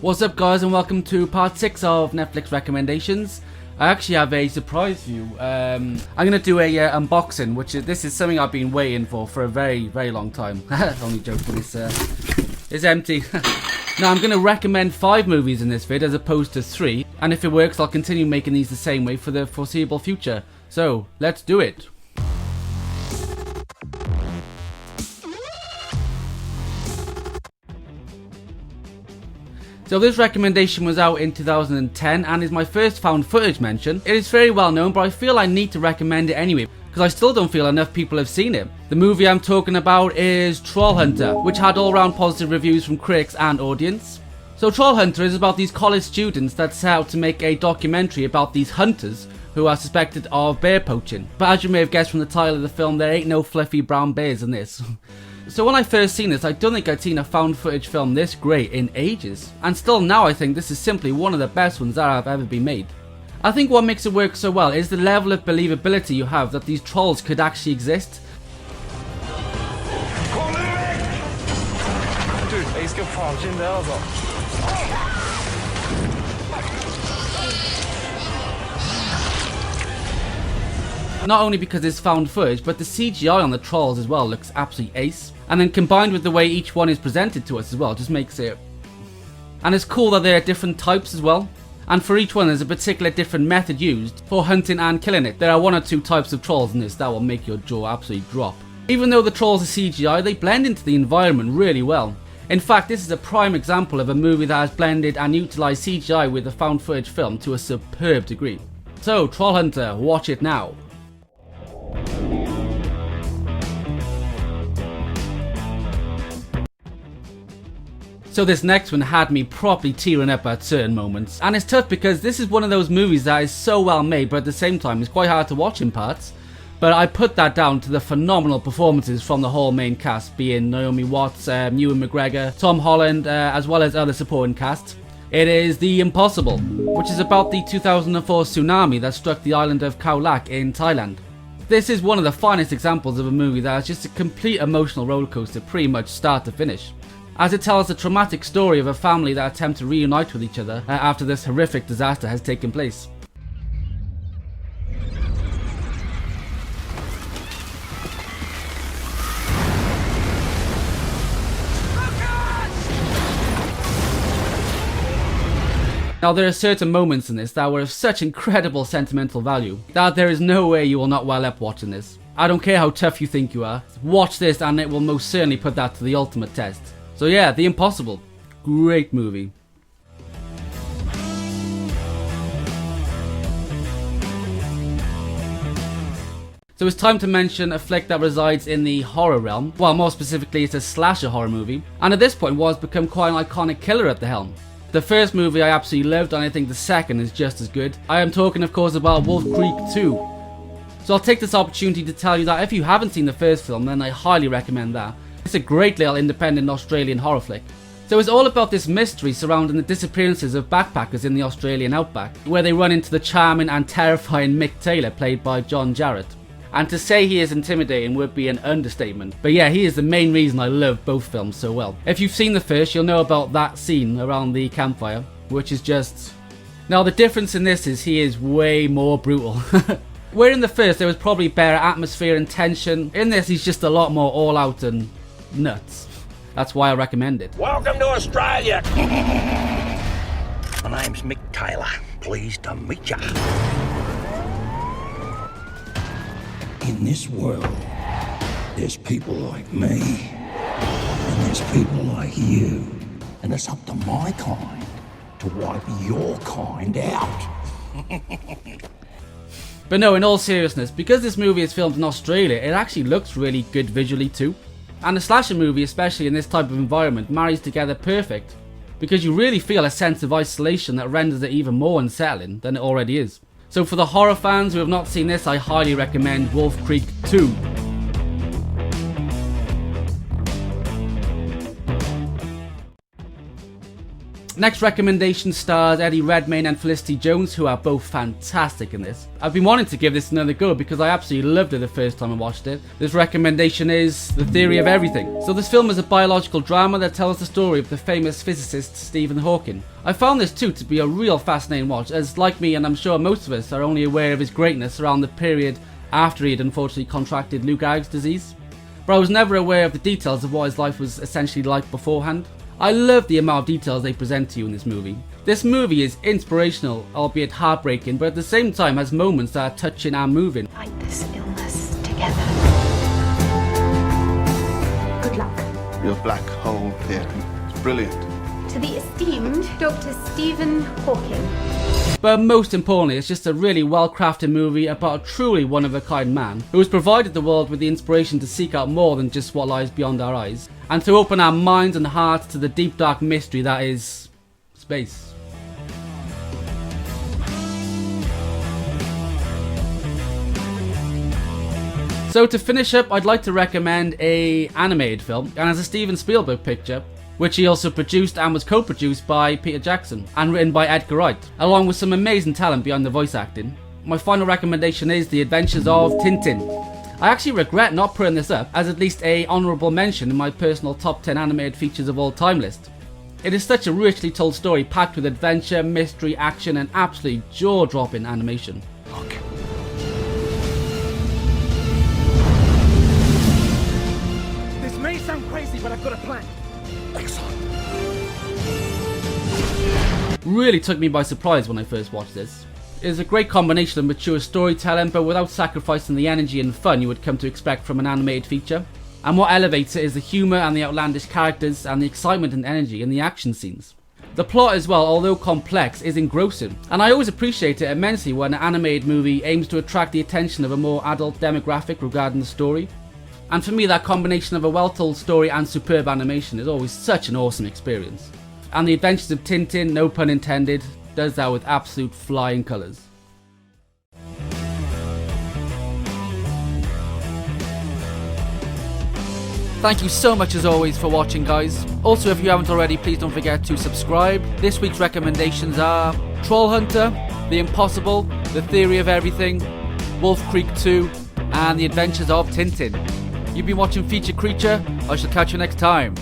What's up guys, and welcome to part 6 of Netflix recommendations. I actually have a surprise for you. I'm going to do a unboxing, this is something I've been waiting for a very, very long time. Only joking, it's empty. Now I'm going to recommend 5 movies in this vid as opposed to 3, and if it works I'll continue making these the same way for the foreseeable future. So, let's do it. So this recommendation was out in 2010 and is my first found footage mention. It is very well known, but I feel I need to recommend it anyway because I still don't feel enough people have seen it. The movie I'm talking about is Trollhunter, which had all round positive reviews from critics and audience. So Trollhunter is about these college students that set out to make a documentary about these hunters who are suspected of bear poaching. But as you may have guessed from the title of the film, there ain't no fluffy brown bears in this. So when I first seen this, I don't think I'd seen a found footage film this great in ages. And still now I think this is simply one of the best ones that have ever been made. I think what makes it work so well is the level of believability you have that these trolls could actually exist. Not only because it's found footage, but the CGI on the trolls as well looks absolutely ace. And then combined with the way each one is presented to us as well, just makes it... And it's cool that there are different types as well. And for each one there's a particular different method used for hunting and killing it. There are 1 or 2 types of trolls in this that will make your jaw absolutely drop. Even though the trolls are CGI, they blend into the environment really well. In fact, this is a prime example of a movie that has blended and utilised CGI with a found footage film to a superb degree. So, Trollhunter, watch it now. So this next one had me properly tearing up at certain moments, and it's tough because this is one of those movies that is so well made but at the same time is quite hard to watch in parts. But I put that down to the phenomenal performances from the whole main cast, being Naomi Watts, Ewan McGregor, Tom Holland, as well as other supporting cast. It is The Impossible, which is about the 2004 tsunami that struck the island of Khao Lak in Thailand. This is one of the finest examples of a movie that is just a complete emotional rollercoaster pretty much start to finish, as it tells the traumatic story of a family that attempt to reunite with each other after this horrific disaster has taken place. Now there are certain moments in this that were of such incredible sentimental value that there is no way you will not well up watching this. I don't care how tough you think you are, watch this and it will most certainly put that to the ultimate test. So yeah, The Impossible. Great movie. So it's time to mention a flick that resides in the horror realm. Well, more specifically it's a slasher horror movie, and at this point was become quite an iconic killer at the helm. The first movie I absolutely loved, and I think the second is just as good. I am talking of course about Wolf Creek 2. So I'll take this opportunity to tell you that if you haven't seen the first film, then I highly recommend that. It's a great little independent Australian horror flick. So it's all about this mystery surrounding the disappearances of backpackers in the Australian outback, where they run into the charming and terrifying Mick Taylor, played by John Jarratt. And to say he is intimidating would be an understatement. But yeah, he is the main reason I love both films so well. If you've seen the first, you'll know about that scene around the campfire, which is just... Now the difference in this is he is way more brutal. Where in the first there was probably better atmosphere and tension, in this he's just a lot more all out and nuts. That's why I recommend it. Welcome to Australia! My name's Mick Taylor. Pleased to meet ya. In this world, there's people like me, and there's people like you, and it's up to my kind to wipe your kind out. But no, in all seriousness, because this movie is filmed in Australia, it actually looks really good visually too. And a slasher movie, especially in this type of environment, marries together perfect, because you really feel a sense of isolation that renders it even more unsettling than it already is. So for the horror fans who have not seen this, I highly recommend Wolf Creek 2. Next recommendation stars Eddie Redmayne and Felicity Jones, who are both fantastic in this. I've been wanting to give this another go because I absolutely loved it the first time I watched it. This recommendation is The Theory of Everything. So this film is a biological drama that tells the story of the famous physicist Stephen Hawking. I found this too to be a real fascinating watch, as like me and I'm sure most of us are only aware of his greatness around the period after he had unfortunately contracted Lou Gehrig's disease. But I was never aware of the details of what his life was essentially like beforehand. I love the amount of details they present to you in this movie. This movie is inspirational, albeit heartbreaking, but at the same time has moments that are touching and moving. Fight this illness together. Good luck. Your black hole theory. It's brilliant. To the esteemed Dr. Stephen Hawking. But most importantly, it's just a really well-crafted movie about a truly one-of-a-kind man who has provided the world with the inspiration to seek out more than just what lies beyond our eyes, and to open our minds and hearts to the deep dark mystery that is space. So to finish up, I'd like to recommend an animated film, and it's a Steven Spielberg picture, which he also produced and was co-produced by Peter Jackson and written by Edgar Wright, along with some amazing talent behind the voice acting. My final recommendation is The Adventures of Tintin. I actually regret not putting this up as at least an honourable mention in my personal top 10 animated features of all time list. It is such a richly told story packed with adventure, mystery, action and absolutely jaw-dropping animation. Look. This may sound crazy, but I've got a plan. Excellent. Really took me by surprise when I first watched this. It is a great combination of mature storytelling but without sacrificing the energy and fun you would come to expect from an animated feature. And what elevates it is the humour and the outlandish characters and the excitement and energy in the action scenes. The plot as well, although complex, is engrossing, and I always appreciate it immensely when an animated movie aims to attract the attention of a more adult demographic regarding the story. And for me, that combination of a well-told story and superb animation is always such an awesome experience. And The Adventures of Tintin, no pun intended, does that with absolute flying colours. Thank you so much as always for watching, guys. Also, if you haven't already, please don't forget to subscribe. This week's recommendations are Trollhunter, The Impossible, The Theory of Everything, Wolf Creek 2 and The Adventures of Tintin. You've been watching Feature Creature. I shall catch you next time.